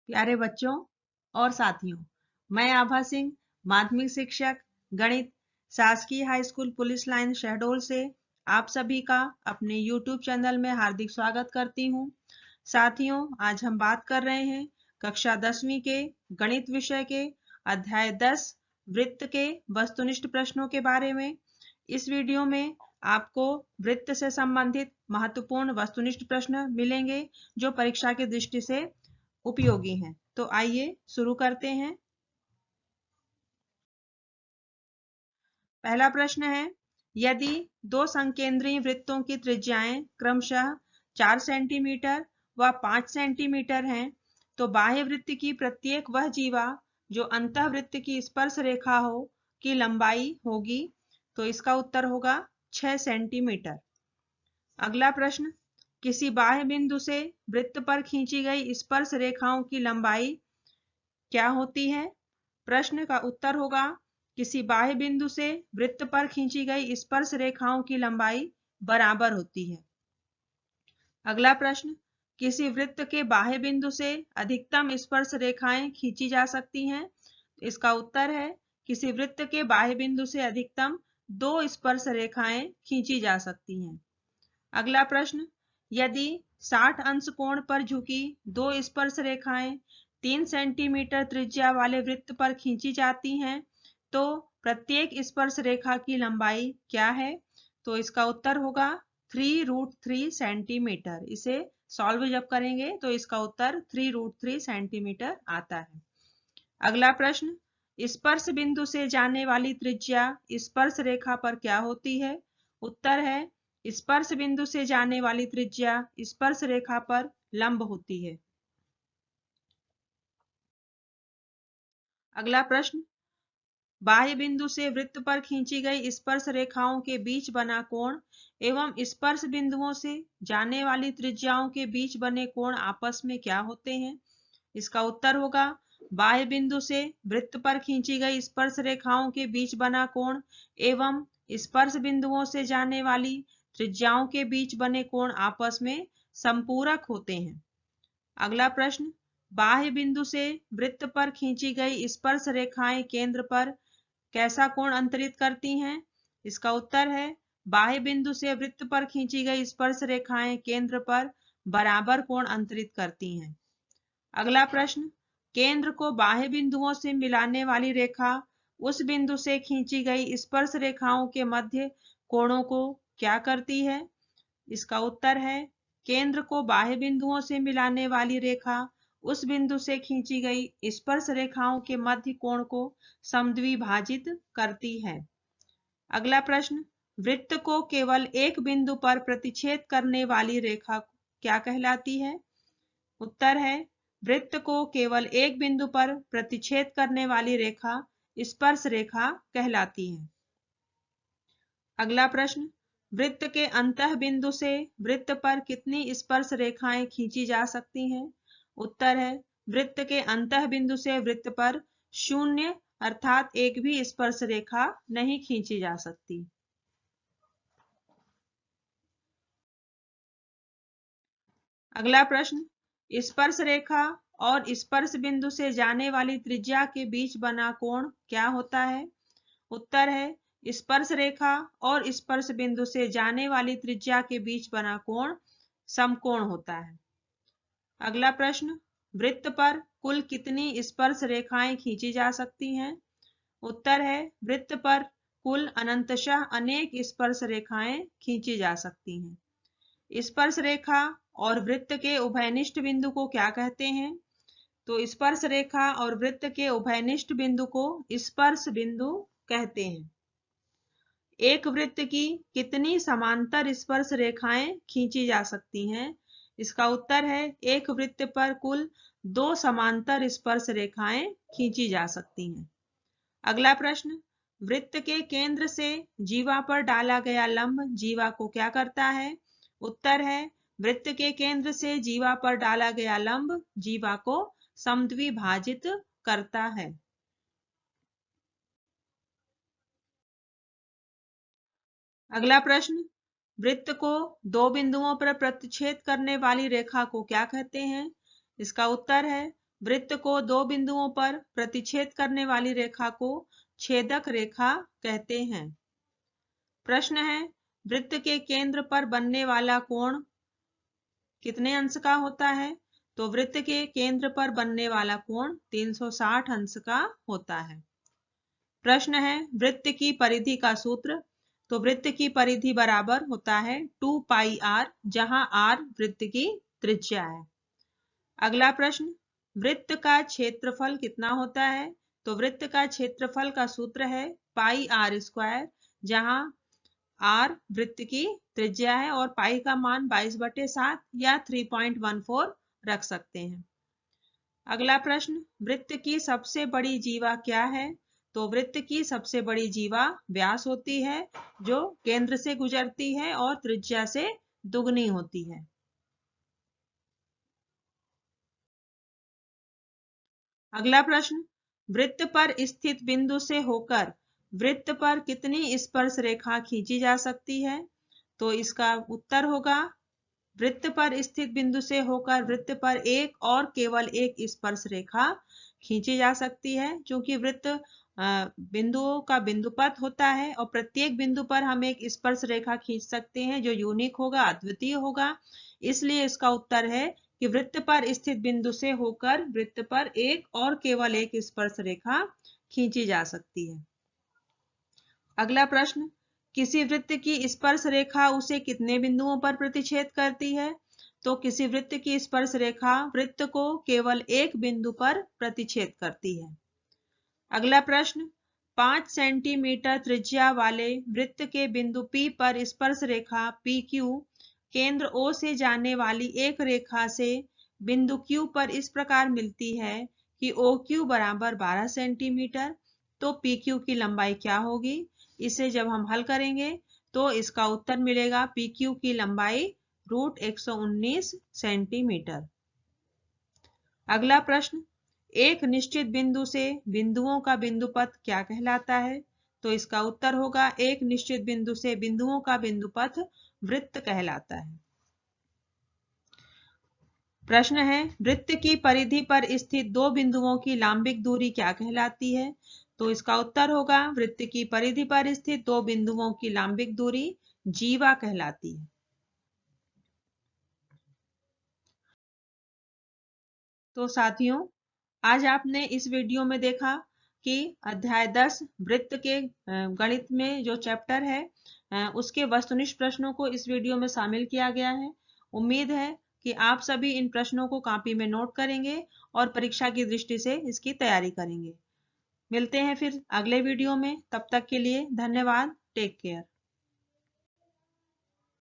प्यारे बच्चों और साथियों, मैं आभा सिंह, माध्यमिक शिक्षक गणित, शासकीय high school police line Shahdol से आप सभी का अपने YouTube चैनल में हार्दिक स्वागत करती हूँ। साथियों, आज हम बात कर रहे हैं कक्षा 10वीं के गणित विषय के अध्याय 10 वृत्त के वस्तुनिष्ठ प्रश्नों के बारे में। इस वीडियो में आपको वृत्त से संबंधित महत्वपूर्ण वस्तुनिष्ठ प्रश्न मिलेंगे जो परीक्षा की दृष्टि से उपयोगी हैं। तो आइए शुरू करते हैं। पहला प्रश्न है, यदि दो संकेंद्रीय वृत्तों की त्रिज्याएं क्रमशः 4 सेंटीमीटर व 5 सेंटीमीटर हैं, तो बाह्य वृत्त की प्रत्येक वह जीवा जो अंतःवृत्त की स्पर्श रेखा हो की लंबाई होगी। तो इसका उत्तर होगा 6 सेंटीमीटर। अगला प्रश्न, किसी बाह्य बिंदु से वृत्त पर खींची गई स्पर्श रेखाओं की लंबाई क्या होती है? प्रश्न का उत्तर होगा किसी बाह्य बिंदु से वृत्त पर खींची गई स्पर्श रेखाओं की लंबाई बराबर होती है। अगला प्रश्न, किसी वृत्त के बाह्य बिंदु से अधिकतम स्पर्श रेखाएं खींची जा सकती हैं। इसका उत्तर है किसी वृत्त के बाह्य बिंदु से अधिकतम 2 स्पर्श रेखाएं खींची जा सकती हैं। अगला प्रश्न, यदि 60 अंश कोण पर झुकी 2 स्पर्श रेखाएं 3 सेंटीमीटर त्रिज्या वाले वृत्त पर खींची जाती हैं, तो प्रत्येक स्पर्श रेखा की लंबाई क्या है? तो इसका उत्तर होगा 3√3 सेंटीमीटर। इसे सॉल्व जब करेंगे तो इसका उत्तर 3√3 सेंटीमीटर आता है। अगला प्रश्न, स्पर्श बिंदु से जाने वाली त्रिज्या स्पर्श रेखा पर क्या होती है? उत्तर है स्पर्श बिंदु से जाने वाली त्रिज्या स्पर्श रेखा पर लंब होती है। अगला प्रश्न, बाह्य बिंदु से वृत्त पर खींची गई स्पर्श रेखाओं के बीच बना कोण एवं स्पर्श बिंदुओं से जाने वाली त्रिज्याओं के बीच बने कोण आपस में क्या होते हैं? इसका उत्तर होगा बाह्य बिंदु से वृत्त पर खींची गई स्पर्श रेखाओं के बीच बना कोण एवं स्पर्श बिंदुओं से जाने वाली त्रिज्याओं के बीच बने कोण आपस में संपूरक होते हैं। अगला प्रश्न, बाह्य बिंदु से वृत्त पर खींची गई स्पर्श रेखाएं केंद्र पर कैसा कोण अंतरित करती हैं? इसका उत्तर है बाह्य बिंदु से वृत्त पर खींची गई स्पर्श रेखाएं केंद्र पर बराबर कोण अंतरित करती हैं। अगला प्रश्न, केंद्र को बाह्य बिंदुओं से मिलाने वाली रेखा उस बिंदु से खींची गई स्पर्श रेखाओं के मध्य कोणों को क्या करती है? इसका उत्तर है केंद्र को बाह्य बिंदुओं से मिलाने वाली रेखा उस बिंदु से खींची गई स्पर्श रेखाओं के मध्य कोण को समद्विभाजित करती है। अगला प्रश्न, वृत्त को केवल एक बिंदु पर प्रतिच्छेद करने वाली रेखा क्या कहलाती है? उत्तर है वृत्त को केवल एक बिंदु पर प्रतिच्छेद करने वाली रेखा स्पर्श रेखा कहलाती है। अगला प्रश्न, वृत्त के अंतः बिंदु से वृत्त पर कितनी स्पर्श रेखाएं खींची जा सकती हैं? उत्तर है वृत्त के अंतः बिंदु से वृत्त पर 0 अर्थात एक भी स्पर्श रेखा नहीं खींची जा सकती। अगला प्रश्न, स्पर्श रेखा और स्पर्श बिंदु से जाने वाली त्रिज्या के बीच बना कोण क्या होता है? उत्तर है स्पर्श रेखा और स्पर्श बिंदु से जाने वाली त्रिज्या के बीच बना कोण समकोण होता है। अगला प्रश्न, वृत्त पर कुल कितनी स्पर्श रेखाएं खींची जा सकती हैं? उत्तर है वृत्त पर कुल अनंतशः अनेक स्पर्श रेखाएं खींची जा सकती हैं। स्पर्श रेखा और वृत्त के उभयनिष्ठ बिंदु को क्या कहते हैं? तो स्पर्श रेखा और वृत्त के उभयनिष्ठ बिंदु को स्पर्श बिंदु कहते हैं। एक वृत्त की कितनी समांतर स्पर्श रेखाएं खींची जा सकती हैं? इसका उत्तर है एक वृत्त पर कुल 2 समांतर स्पर्श रेखाएं खींची जा सकती हैं। अगला प्रश्न, वृत्त के केंद्र से जीवा पर डाला गया लंब जीवा को क्या करता है? उत्तर है वृत्त के केंद्र से जीवा पर डाला गया लंब जीवा को समद्विभाजित करता है। अगला प्रश्न, वृत्त को 2 बिंदुओं पर प्रतिच्छेद करने वाली रेखा को क्या कहते हैं? इसका उत्तर है वृत्त को दो बिंदुओं पर प्रतिच्छेद करने वाली रेखा को छेदक रेखा कहते हैं। प्रश्न है, वृत्त के केंद्र पर बनने वाला कोण कितने अंश का होता है? तो वृत्त के केंद्र पर बनने वाला कोण 360 अंश का होता है। प्रश्न है, वृत्त की परिधि का सूत्र। तो वृत्त की परिधि बराबर होता है 2 पाई आर, जहां आर वृत्त की त्रिज्या है। अगला प्रश्न, वृत्त का क्षेत्रफल कितना होता है? तो वृत्त का क्षेत्रफल का सूत्र है पाई आर स्क्वायर, जहां आर वृत्त की त्रिज्या है और पाई का मान 22/7 या 3.14 रख सकते हैं। अगला प्रश्न, वृत्त की सबसे बड़ी जीवा क्या है? तो वृत्त की सबसे बड़ी जीवा व्यास होती है, जो केंद्र से गुजरती है और त्रिज्या से दुगनी होती है। अगला प्रश्न, वृत्त पर स्थित बिंदु से होकर वृत्त पर कितनी स्पर्श रेखा खींची जा सकती है? तो इसका उत्तर होगा, वृत्त पर स्थित बिंदु से होकर वृत्त पर एक और केवल एक स्पर्श रेखा खींची जा सकती है, क्योंकि वृत्त बिंदुओं का बिंदुपथ होता है और प्रत्येक बिंदु पर हम एक स्पर्श रेखा खींच सकते हैं जो यूनिक होगा, अद्वितीय होगा। इसलिए इसका उत्तर है कि वृत्त पर स्थित बिंदु से होकर वृत्त पर एक और केवल एक स्पर्श रेखा खींची जा सकती है। अगला प्रश्न, किसी वृत्त की स्पर्श रेखा उसे कितने बिंदुओं पर प्रतिच्छेद करती है? तो किसी वृत्त की स्पर्श रेखा वृत्त को केवल एक बिंदु पर प्रतिच्छेद करती है। अगला प्रश्न, 5 सेंटीमीटर त्रिज्या वाले वृत्त के बिंदु P पर स्पर्श रेखा PQ केंद्र O से जाने वाली एक रेखा से बिंदु Q पर इस प्रकार मिलती है कि OQ बराबर 12 सेंटीमीटर। तो PQ की लंबाई क्या होगी? इसे जब हम हल करेंगे तो इसका उत्तर मिलेगा PQ की लंबाई √119 सेंटीमीटर। अगला प्रश्न, एक निश्चित बिंदु से बिंदुओं का बिंदुपथ क्या कहलाता है? तो इसका उत्तर होगा, एक निश्चित बिंदु से बिंदुओं का बिंदुपथ वृत्त कहलाता है। प्रश्न है, वृत्त की परिधि पर स्थित दो बिंदुओं की लांबिक दूरी क्या कहलाती है? तो इसका उत्तर होगा, वृत्त की परिधि पर स्थित दो बिंदुओं की लांबिक दूरी जीवा कहलाती है। तो साथियों, आज आपने इस वीडियो में देखा कि अध्याय 10 वृत्त के गणित में जो चैप्टर है उसके वस्तुनिष्ठ प्रश्नों को इस वीडियो में शामिल किया गया है। उम्मीद है कि आप सभी इन प्रश्नों को कॉपी में नोट करेंगे और परीक्षा की दृष्टि से इसकी तैयारी करेंगे। मिलते हैं फिर अगले वीडियो में, तब तक के लिए धन्यवाद। Take care.